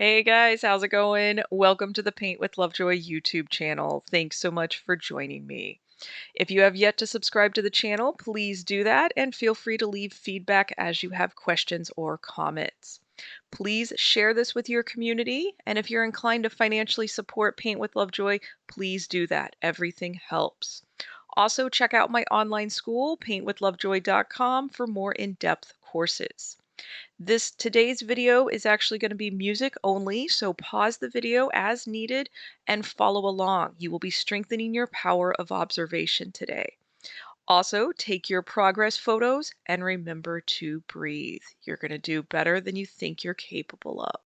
Hey guys, how's it going? Welcome to the Paint with Lovejoy YouTube channel. Thanks so much for joining me. If you have yet to subscribe to the channel, please do that and feel free to leave feedback as you have questions or comments. Please share this with your community, and if you're inclined to financially support Paint with Lovejoy, please do that. Everything helps. Also, check out my online school, paintwithlovejoy.com, for more in-depth courses. Today's video is actually going to be music only, so pause the video as needed and follow along. You will be strengthening your power of observation today. Also, take your progress photos and remember to breathe. You're going to do better than you think you're capable of.